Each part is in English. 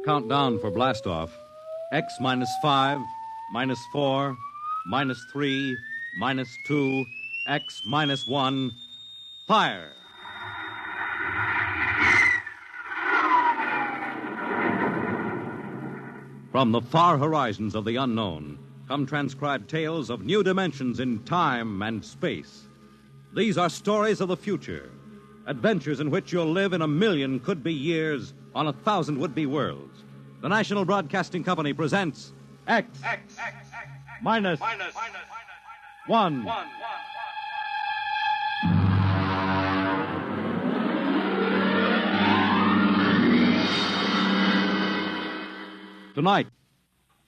Countdown for blastoff. X minus 5, minus 4, minus 3, minus 2, X minus 1. Fire! From the far horizons of the unknown come transcribed tales of new dimensions in time and space. These are stories of the future, adventures in which you'll live in 1,000,000 could-be years on 1,000 would-be worlds. The National Broadcasting Company presents X minus 1. Tonight,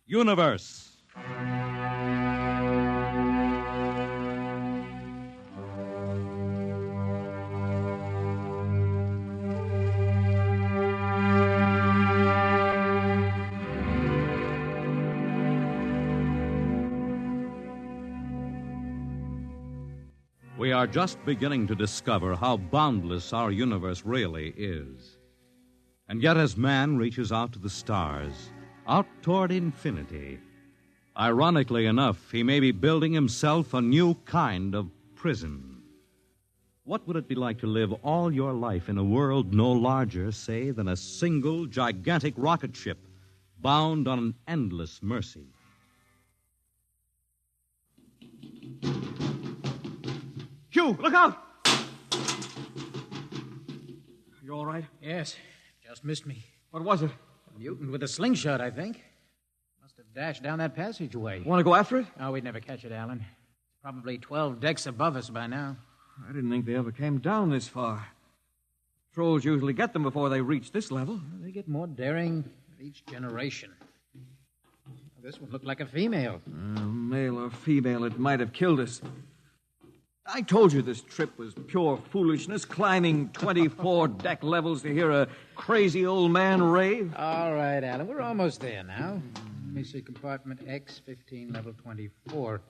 Universe. We are just beginning to discover how boundless our universe really is. And yet, as man reaches out to the stars, out toward infinity, ironically enough, he may be building himself a new kind of prison. What would it be like to live all your life in a world no larger, say, than a single gigantic rocket ship bound on an endless mercy? Hugh, look out! You all right? Yes, just missed me. What was it? A mutant with a slingshot, I think. Must have dashed down that passageway. Want to go after it? Oh, we'd never catch it, Alan. It's probably 12 decks above us by now. I didn't think they ever came down this far. Trolls usually get them before they reach this level. Well, they get more daring with each generation. This one looked like a female. Male or female, it might have killed us. I told you this trip was pure foolishness, climbing 24 deck levels to hear a crazy old man rave. All right, Alan, we're almost there now. Let me see, compartment X, 15, level 24.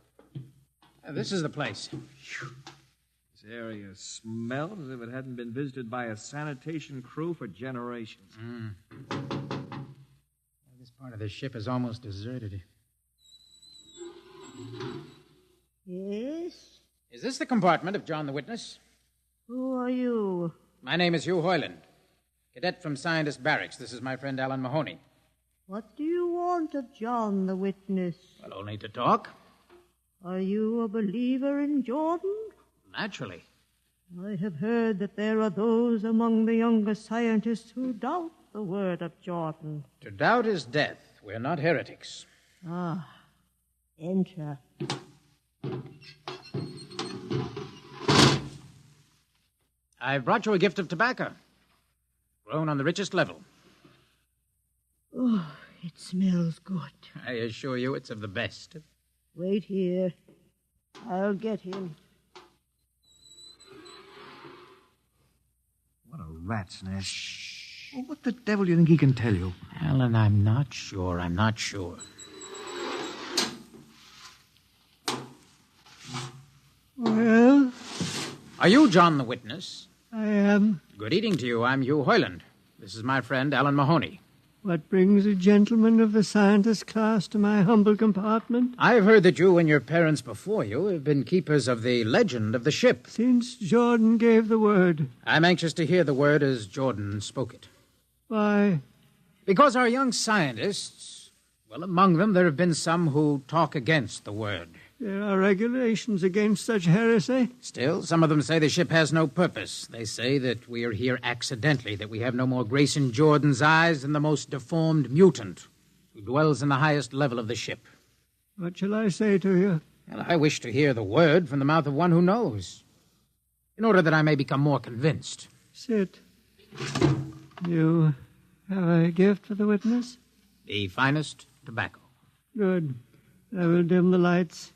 This is the place. This area smelled as if it hadn't been visited by a sanitation crew for generations. This part of the ship is almost deserted. Yes? Is this the compartment of John the Witness? Who are you? My name is Hugh Heinlein, cadet from Scientist Barracks. This is my friend Alan Mahoney. What do you want of John the Witness? Well, only to talk. Are you a believer in Jordan? Naturally. I have heard that there are those among the younger scientists who doubt the word of Jordan. To doubt is death. We're not heretics. Ah, enter. I've brought you a gift of tobacco, grown on the richest level. Oh, it smells good. I assure you it's of the best. Wait here. I'll get him. What a rat's nest. Shh. Well, what the devil do you think he can tell you? Alan, I'm not sure. Well? Are you John the Witness? I am. Good evening to you. I'm Hugh Heinlein. This is my friend, Alan Mahoney. What brings a gentleman of the scientist class to my humble compartment? I've heard that you and your parents before you have been keepers of the legend of the ship. Since Jordan gave the word. I'm anxious to hear the word as Jordan spoke it. Why? Because our young scientists, well, among them there have been some who talk against the word. There are regulations against such heresy. Still, some of them say the ship has no purpose. They say that we are here accidentally, that we have no more grace in Jordan's eyes than the most deformed mutant who dwells in the highest level of the ship. What shall I say to you? Well, I wish to hear the word from the mouth of one who knows, in order that I may become more convinced. Sit. You have a gift for the witness? The finest tobacco. Good. I will dim the lights.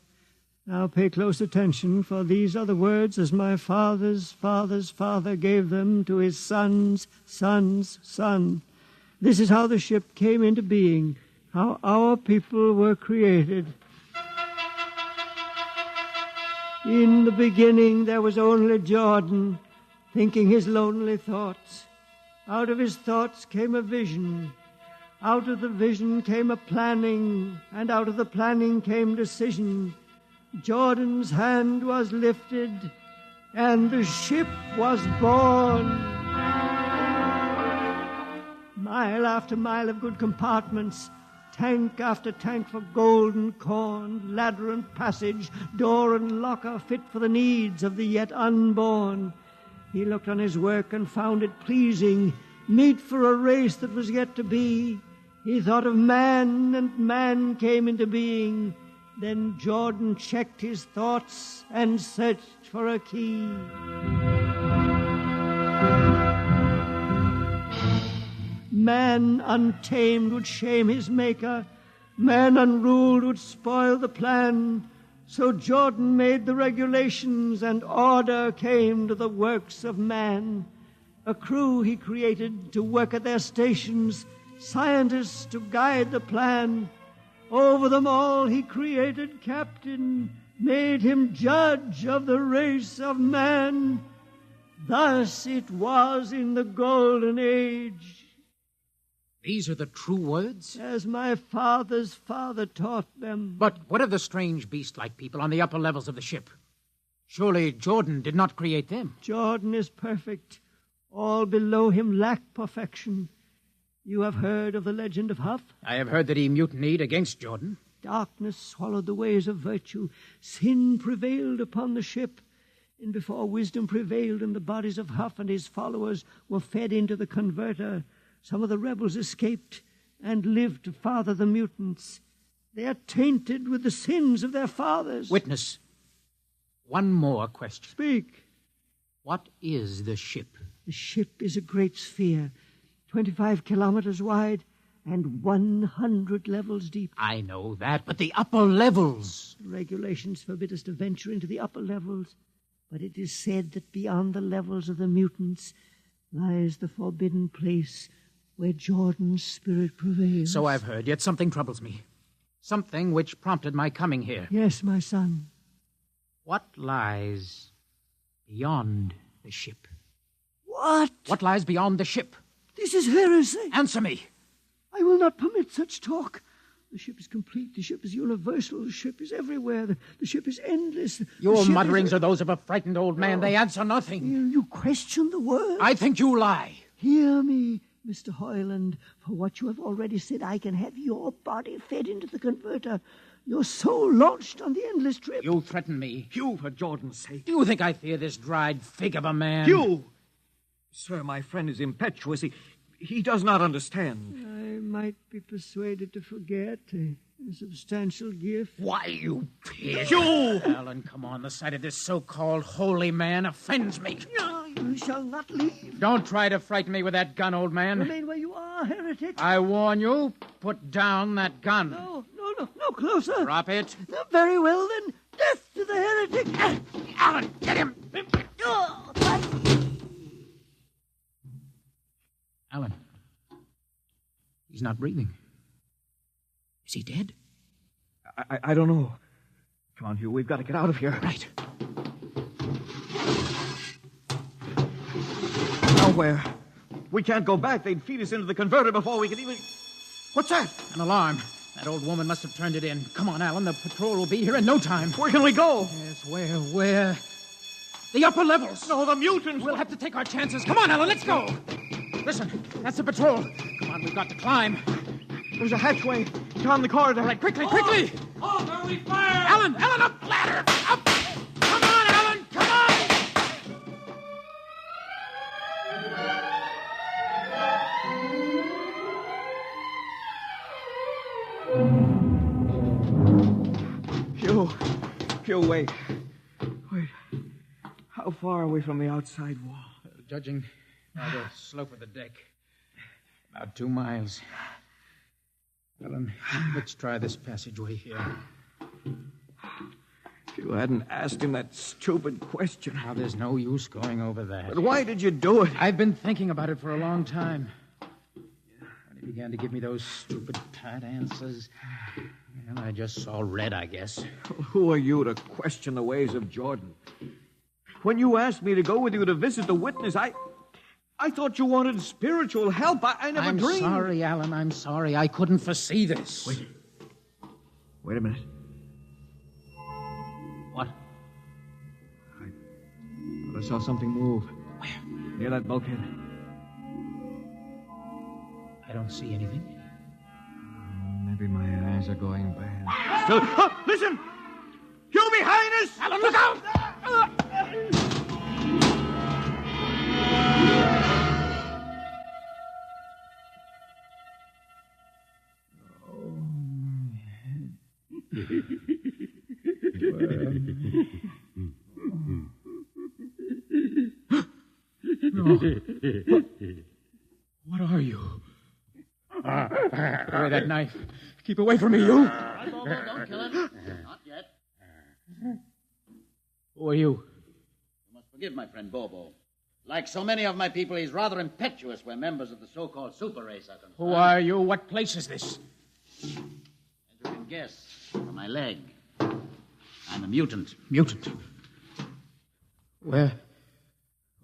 Now pay close attention, for these are the words as my father's father's father gave them to his son's son's son. This is how the ship came into being, how our people were created. In the beginning there was only Jordan, thinking his lonely thoughts. Out of his thoughts came a vision. Out of the vision came a planning, and out of the planning came decision. Jordan's hand was lifted, and the ship was born. Mile after mile of good compartments, tank after tank for gold and corn, ladder and passage, door and locker fit for the needs of the yet unborn. He looked on his work and found it pleasing, meet for a race that was yet to be. He thought of man, and man came into being. Then Jordan checked his thoughts and searched for a key. Man untamed would shame his maker. Man unruled would spoil the plan. So Jordan made the regulations, and order came to the works of man. A crew he created to work at their stations, scientists to guide the plan. Over them all he created captain, made him judge of the race of man. Thus it was in the golden age. These are the true words? As my father's father taught them. But what of the strange beast-like people on the upper levels of the ship? Surely Jordan did not create them. Jordan is perfect. All below him lack perfection. You have heard of the legend of Huff? I have heard that he mutinied against Jordan. Darkness swallowed the ways of virtue. Sin prevailed upon the ship. And before wisdom prevailed and the bodies of Huff and his followers were fed into the converter, some of the rebels escaped and lived to father the mutants. They are tainted with the sins of their fathers. Witness, one more question. Speak. What is the ship? The ship is a great sphere, 25 kilometers wide and 100 levels deep. I know that, but the upper levels. Regulations forbid us to venture into the upper levels, but it is said that beyond the levels of the mutants lies the forbidden place where Jordan's spirit prevails. So I've heard, yet something troubles me. Something which prompted my coming here. Yes, my son. What lies beyond the ship? What? What lies beyond the ship? This is heresy. Answer me. I will not permit such talk. The ship is complete. The ship is universal. The ship is everywhere. The ship is endless. Your mutterings are those of a frightened old man. They answer nothing. You question the word. I think you lie. Hear me, Mr. Hoyland. For what you have already said, I can have your body fed into the converter, your soul launched on the endless trip. You threaten me. Hugh, for Jordan's sake. Do you think I fear this dried fig of a man? Hugh! Sir, my friend is impetuous. He does not understand. I might be persuaded to forget a substantial gift. Why, you pig. Hugh! Alan, come on. The sight of this so-called holy man offends me. You shall not leave. Don't try to frighten me with that gun, old man. Remain where you are, heretic. I warn you, put down that gun. No, closer. Drop it. No, very well, then. Death to the heretic. Alan, get him. Alan, he's not breathing. Is he dead? I don't know. Come on, Hugh, we've got to get out of here. Right. Nowhere. We can't go back. They'd feed us into the converter before we could even... What's that? An alarm. That old woman must have turned it in. Come on, Alan. The patrol will be here in no time. Where can we go? Yes, where? The upper levels. No, the mutants. We'll have to take our chances. Come on, Alan, let's go. Listen, that's the patrol. Come on, we've got to climb. There's a hatchway down the corridor. All right, quickly. Oh, are we fire? Alan, up the ladder. Up. Come on, Alan, come on. Hugh, wait. How far are we from the outside wall? Judging by the slope of the deck, about 2 miles. Alan, let's try this passageway here. If you hadn't asked him that stupid question. Now, there's no use going over that. But why did you do it? I've been thinking about it for a long time. When he began to give me those stupid, tight answers, well, I just saw red, I guess. Who are you to question the ways of Jordan? When you asked me to go with you to visit the witness, I thought you wanted spiritual help. I never dreamed. I'm sorry, Alan. I'm sorry. I couldn't foresee this. Wait a minute. What? I saw something move. Where? Near that bulkhead. I don't see anything. Maybe my eyes are going bad. Still, listen! You behind us! Alan, look out! What are you? Put away that knife. Keep away from me, you. Don't kill him. Not yet. Who are you? You must forgive my friend Bobo. Like so many of my people, he's rather impetuous where members of the so-called super race are concerned. Who are you? What place is this? As you can guess from my leg, I'm a mutant. Mutant. Where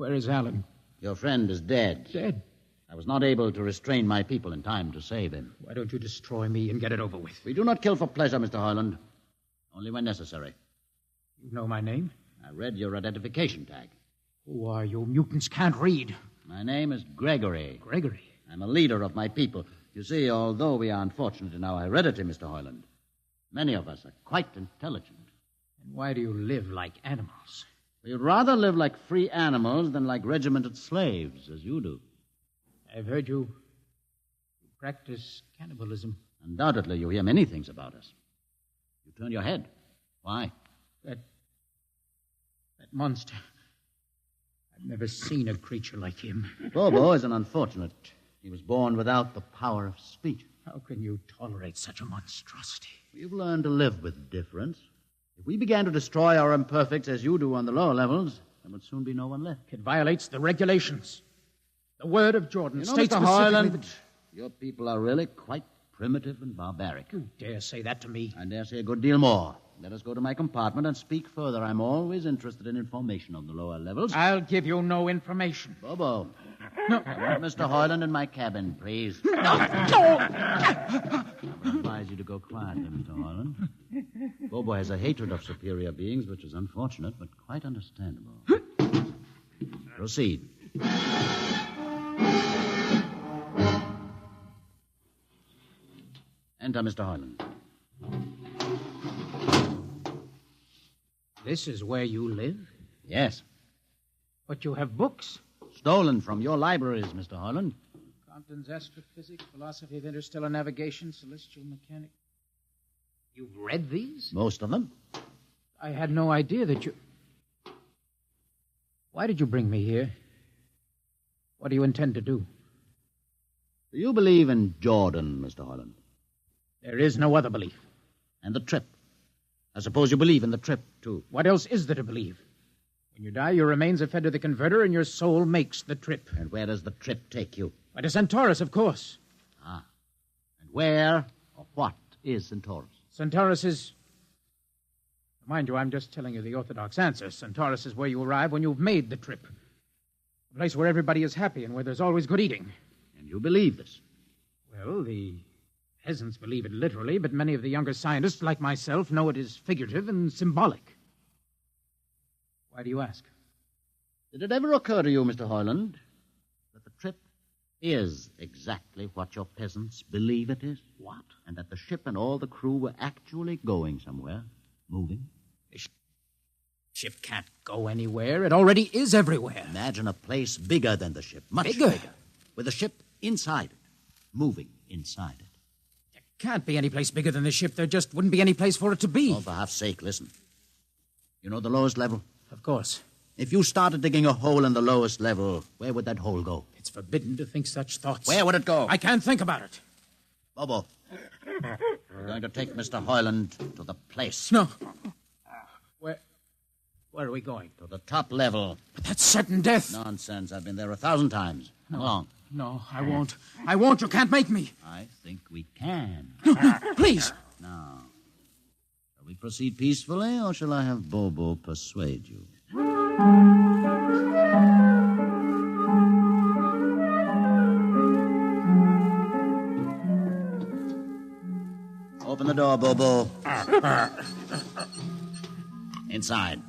is Alan? Your friend is dead. Dead. I was not able to restrain my people in time to save him. Why don't you destroy me and get it over with? We do not kill for pleasure, Mr. Heinlein. Only when necessary. You know my name? I read your identification tag. Who are you? Mutants can't read. My name is Gregory. Gregory? I'm a leader of my people. You see, although we are unfortunate in our heredity, Mr. Heinlein, many of us are quite intelligent. And why do you live like animals? We'd rather live like free animals than like regimented slaves, as you do. I've heard you practice cannibalism. Undoubtedly, you hear many things about us. You turn your head. Why? That monster. I've never seen a creature like him. Bobo is an unfortunate. He was born without the power of speech. How can you tolerate such a monstrosity? We've learned to live with difference. If we began to destroy our imperfects as you do on the lower levels, there would soon be no one left. It violates the regulations. The word of Jordan You know, states Mr. specifically Heinlein, that... your people are really quite primitive and barbaric. You dare say that to me? I dare say a good deal more. Let us go to my compartment and speak further. I'm always interested in information on the lower levels. I'll give you no information. Bobo. No. I want Mr. Hoyland in my cabin, please. No. I would advise you to go quietly, Mr. Hoyland. Bobo has a hatred of superior beings, which is unfortunate, but quite understandable. Proceed. Enter, Mr. Hoyland. This is where you live? Yes. But you have books. Stolen from your libraries, Mr. Hoyland. Compton's Astrophysics, Philosophy of Interstellar Navigation, Celestial Mechanics. You've read these? Most of them. I had no idea that you... Why did you bring me here? What do you intend to do? Do you believe in Jordan, Mr. Hoyland? There is no other belief. And the trip? I suppose you believe in the trip, too. What else is there to believe? When you die, your remains are fed to the converter, and your soul makes the trip. And where does the trip take you? Why, to Centaurus, of course. Ah. And where or what is Centaurus? Centaurus is... Mind you, I'm just telling you the orthodox answer. Centaurus is where you arrive when you've made the trip. A place where everybody is happy and where there's always good eating. And you believe this? Well, the peasants believe it literally, but many of the younger scientists, like myself, know it is figurative and symbolic. Why do you ask? Did it ever occur to you, Mr. Hoyland, that the trip is exactly what your peasants believe it is? What? And that the ship and all the crew were actually going somewhere, moving? The ship can't go anywhere. It already is everywhere. Imagine a place bigger than the ship, much bigger, with the ship inside it, moving inside it. There can't be any place bigger than the ship. There just wouldn't be any place for it to be. Oh, for half's sake, listen. You know the lowest level? Of course. If you started digging a hole in the lowest level, where would that hole go? It's forbidden to think such thoughts. Where would it go? I can't think about it. Bobo, we're going to take Mr. Hoyland to the place. No. Where are we going? To the top level. But that's certain death. Nonsense. I've been there 1,000 times. Come along. No, I won't. I won't. You can't make me. I think we can. No, please. Now, shall we proceed peacefully, or shall I have Bobo persuade you? Open the door, Bobo. Inside.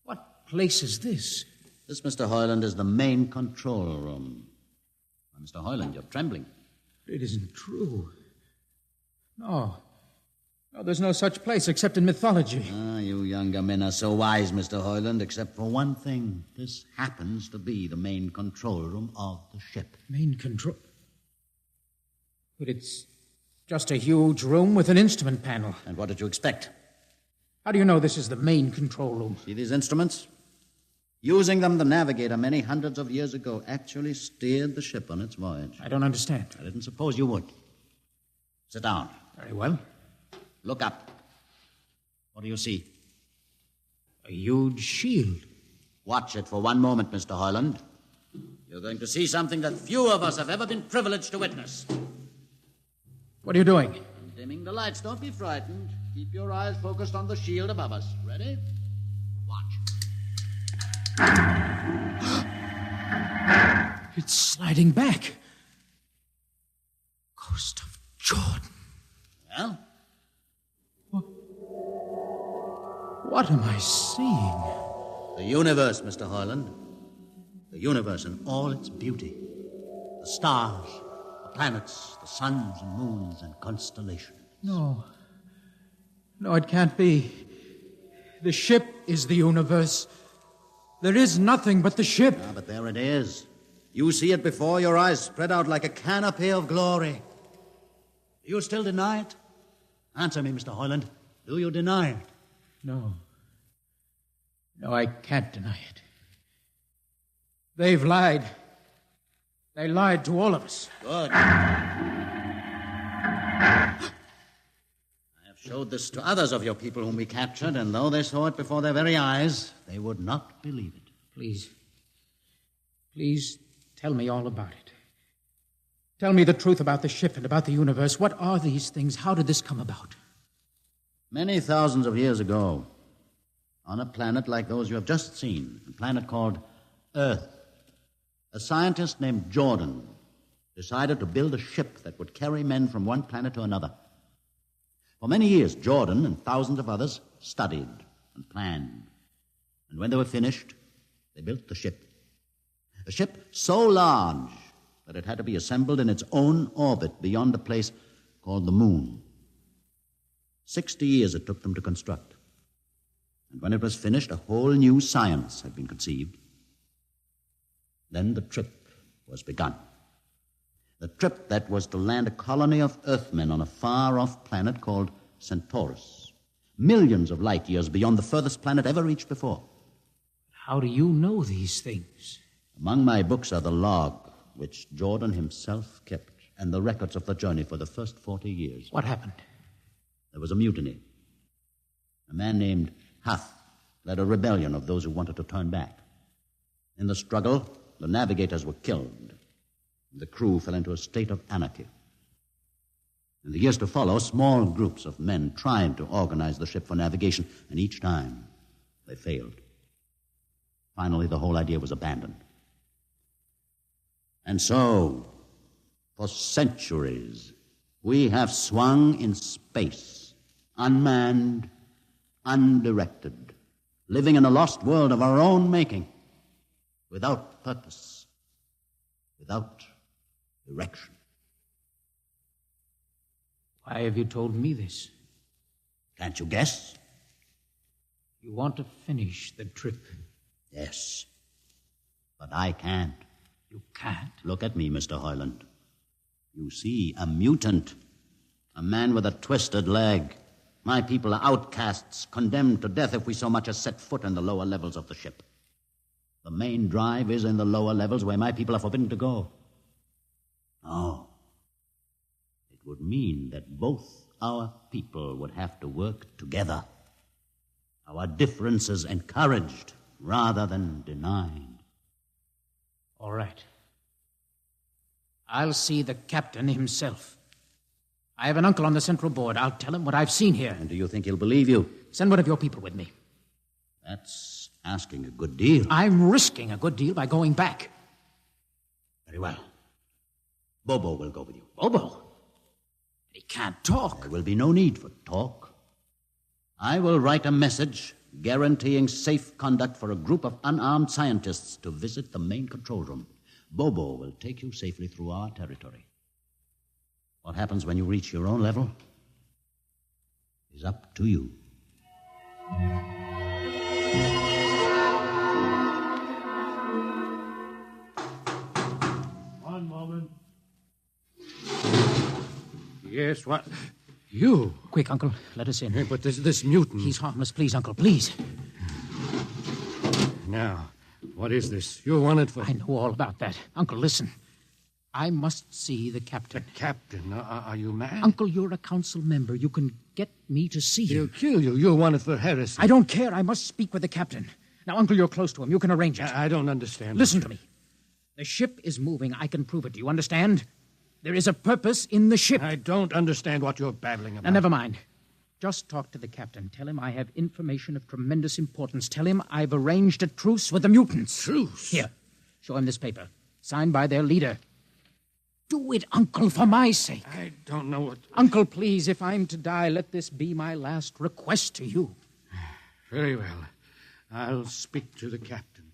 What place is this? This, Mr. Hoyland, is the main control room. Why, Mr. Hoyland, you're trembling. It isn't true. No, there's no such place except in mythology. Ah, you younger men are so wise, Mr. Hoyland, except for one thing. This happens to be the main control room of the ship. Main control? But it's just a huge room with an instrument panel. And what did you expect? How do you know this is the main control room? See these instruments? Using them, the navigator many hundreds of years ago actually steered the ship on its voyage. I don't understand. I didn't suppose you would. Sit down. Very well. Look up. What do you see? A huge shield. Watch it for one moment, Mr. Hoyland. You're going to see something that few of us have ever been privileged to witness. What are you doing? I'm dimming the lights. Don't be frightened. Keep your eyes focused on the shield above us. Ready? Watch. It's sliding back. Ghost of Jordan. Well? What am I seeing? The universe, Mr. Hoyland. The universe in all its beauty. The stars, the planets, the suns and moons and constellations. No, it can't be. The ship is the universe. There is nothing but the ship. Ah, but there it is. You see it before your eyes, spread out like a canopy of glory. Do you still deny it? Answer me, Mr. Hoyland. Do you deny it? No, I can't deny it. They've lied. They lied to all of us. Good. I have showed this to others of your people whom we captured, and though they saw it before their very eyes, they would not believe it. Please tell me all about it. Tell me the truth about the ship and about the universe. What are these things? How did this come about? Many thousands of years ago, on a planet like those you have just seen, a planet called Earth, a scientist named Jordan decided to build a ship that would carry men from one planet to another. For many years, Jordan and thousands of others studied and planned. And when they were finished, they built the ship. A ship so large that it had to be assembled in its own orbit beyond a place called the moon. 60 years it took them to construct. And when it was finished, a whole new science had been conceived. Then the trip was begun. The trip that was to land a colony of Earthmen on a far-off planet called Centaurus, millions of light years beyond the furthest planet ever reached before. How do you know these things? Among my books are the log, which Jordan himself kept, and the records of the journey for the first 40 years. What happened? There was a mutiny. A man named Huth led a rebellion of those who wanted to turn back. In the struggle, the navigators were killed. The crew fell into a state of anarchy. In the years to follow, small groups of men tried to organize the ship for navigation, and each time they failed. Finally, the whole idea was abandoned. And so, for centuries, we have swung in space, unmanned, undirected, living in a lost world of our own making, without purpose, without direction. Why have you told me this? Can't you guess? You want to finish the trip. Yes, but I can't. You can't? Look at me, Mr. Hoyland. You see, a mutant, a man with a twisted leg. My people are outcasts, condemned to death if we so much as set foot in the lower levels of the ship. The main drive is in the lower levels where my people are forbidden to go. No. It would mean that both our people would have to work together. Our differences encouraged rather than denied. All right. I'll see the captain himself. I have an uncle on the Central Board. I'll tell him what I've seen here. And do you think he'll believe you? Send one of your people with me. That's asking a good deal. I'm risking a good deal by going back. Very well. Bobo will go with you. Bobo? He can't talk. There will be no need for talk. I will write a message guaranteeing safe conduct for a group of unarmed scientists to visit the main control room. Bobo will take you safely through our territory. What happens when you reach your own level is up to you. One moment. Yes, what? You? Quick, Uncle, let us in. Hey, but this mutant... He's harmless. Please, Uncle, please. Now, what is this? You're wanted for... I know all about that. Uncle, listen. I must see the captain. The captain? Are you mad? Uncle, you're a council member. You can get me to see He'll him. kill you. You're wanted for heresy. I don't care. I must speak with the captain. Now, Uncle, you're close to him. You can arrange it. I don't understand. Listen to me. The ship is moving. I can prove it. Do you understand? There is a purpose in the ship. I don't understand what you're babbling about. Now, never mind. Just talk to the captain. Tell him I have information of tremendous importance. Tell him I've arranged a truce with the mutants. Truce? Here. Show him this paper. Signed by their leader. Do it, Uncle, for my sake. I don't know what... Uncle, please, if I'm to die, let this be my last request to you. Very well. I'll speak to the captain.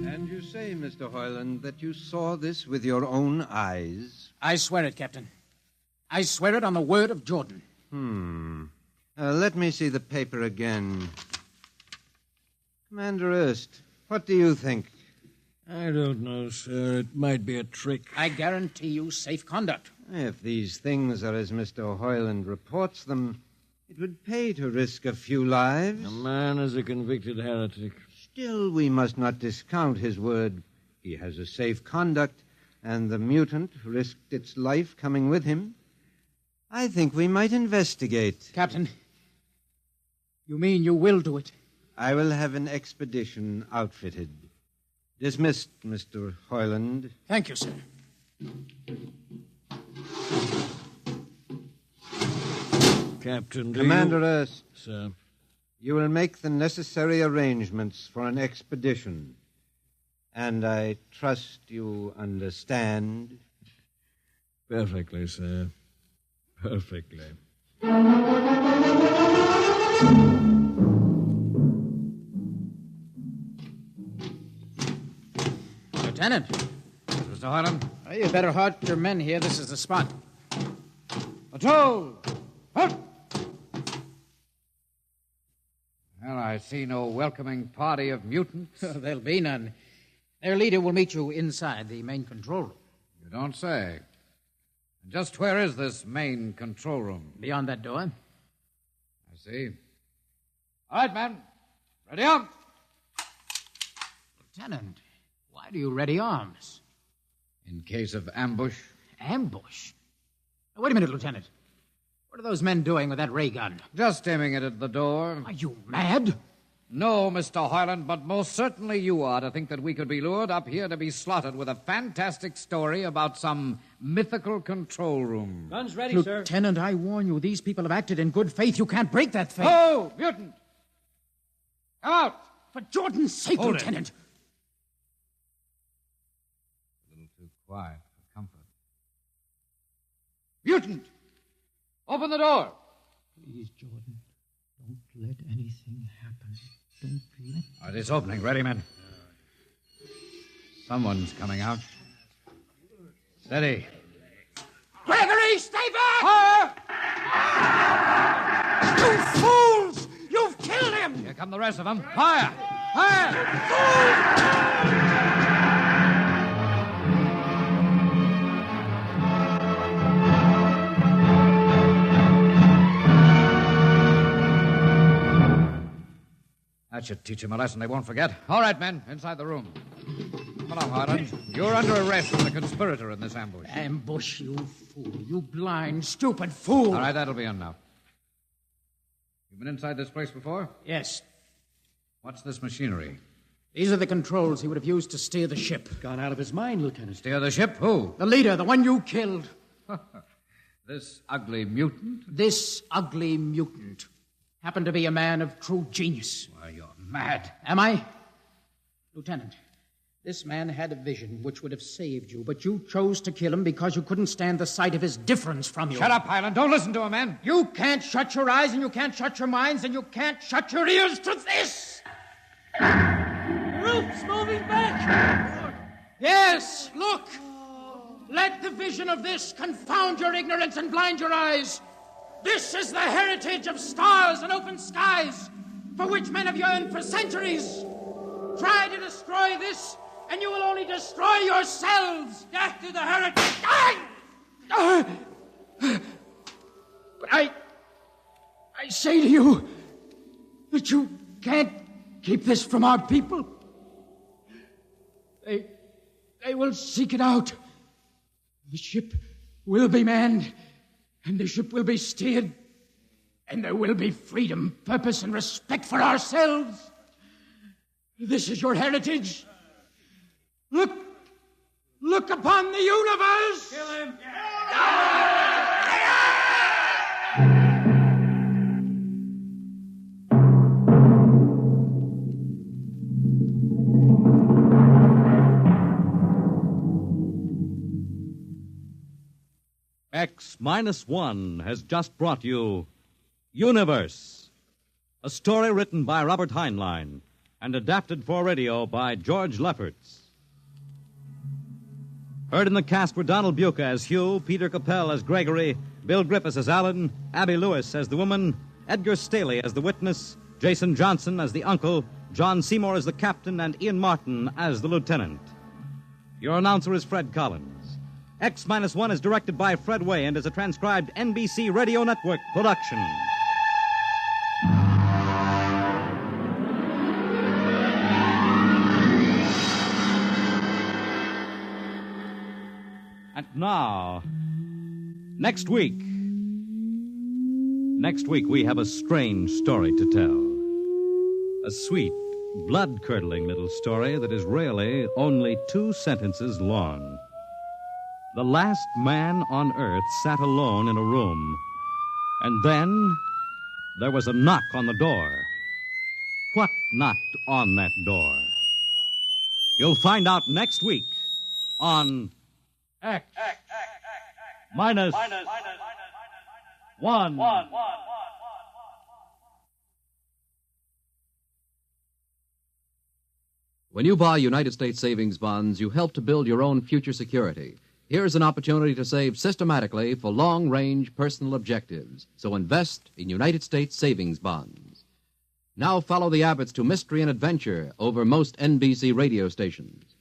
And you say, Mr. Hoyland, that you saw this with your own eyes? I swear it, Captain. I swear it on the word of Jordan. Let me see the paper again. Commander Erst, what do you think? I don't know, sir. It might be a trick. I guarantee you safe conduct. If these things are as Mr. Hoyland reports them, it would pay to risk a few lives. The man is a convicted heretic. Still, we must not discount his word. He has a safe conduct, and the mutant risked its life coming with him. I think we might investigate. Captain, you mean you will do it? I will have an expedition outfitted. Dismissed, Mr. Hoyland. Thank you, sir. Captain, do Commander you... Erst, Sir. you will make the necessary arrangements for an expedition. And I trust you understand. Perfectly, sir. Perfectly. Lieutenant. Mr. Harlan? You better halt your men here. This is the spot. Patrol! Halt! Well, I see no welcoming party of mutants. There'll be none. Their leader will meet you inside the main control room. You don't say. Just where is this main control room? Beyond that door. I see. All right, men. Ready up. Lieutenant, why do you ready arms? In case of ambush. Ambush? Now, wait a minute, Lieutenant. What are those men doing with that ray gun? Just aiming it at the door. Are you mad? No, Mr. Hoyland, but most certainly you are to think that we could be lured up here to be slaughtered with a fantastic story about some mythical control room. Guns ready, sir. Lieutenant, I warn you, these people have acted in good faith. You can't break that faith. Oh, mutant! Come out! For Jordan's sake, Hold it. Lieutenant. A little too quiet for comfort. Mutant! Open the door! Please, Jordan, don't let anything happen. Don't let... All right, it's opening. Ready, men? Someone's coming out. Steady. Gregory, stay back! You fools! You've killed him! Here come the rest of them. Fire! Fire! That should teach them a lesson they won't forget. All right, men, inside the room. Come along, Harlan. You're under arrest as a conspirator in this ambush. Ambush, you fool. You blind, stupid fool. All right, that'll be enough. You've been inside this place before? Yes. What's this machinery? These are the controls he would have used to steer the ship. Gone out of his mind, Lieutenant. Steer the ship? Who? The leader, the one you killed. This ugly mutant? This ugly mutant. happened to be a man of true genius. Why, you're mad. Am I? Lieutenant, this man had a vision which would have saved you, but you chose to kill him because you couldn't stand the sight of his difference from you. Shut up, Highland. Don't listen to him, man. You can't shut your eyes, and you can't shut your minds, and you can't shut your ears to this! The roof's moving back! Yes, look! Let the vision of this confound your ignorance and blind your eyes. This is the heritage of stars and open skies, for which men have yearned for centuries. Try to destroy this, and you will only destroy yourselves. Death to the heritage! But I say to you that you can't keep this from our people. They will seek it out. The ship will be manned, and the ship will be steered, and there will be freedom, purpose, and respect for ourselves. This is your heritage. Look upon the universe. Kill him! X-1 has just brought you Universe, a story written by Robert Heinlein and adapted for radio by George Lefferts. Heard in the cast were Donald Buca as Hugh, Peter Capell as Gregory, Bill Griffiths as Alan, Abby Lewis as the woman, Edgar Staley as the witness, Jason Johnson as the uncle, John Seymour as the captain, and Ian Martin as the lieutenant. Your announcer is Fred Collins. X-1 is directed by Fred Way and is a transcribed NBC Radio Network production. And now, next week we have a strange story to tell. A sweet, blood-curdling little story that is really only 2 sentences long. The last man on Earth sat alone in a room, and then there was a knock on the door. What knocked on that door? You'll find out next week on X minus 1. When you buy United States savings bonds, you help to build your own future security. Here's an opportunity to save systematically for long-range personal objectives. So invest in United States savings bonds. Now follow the Abbotts to mystery and adventure over most NBC radio stations.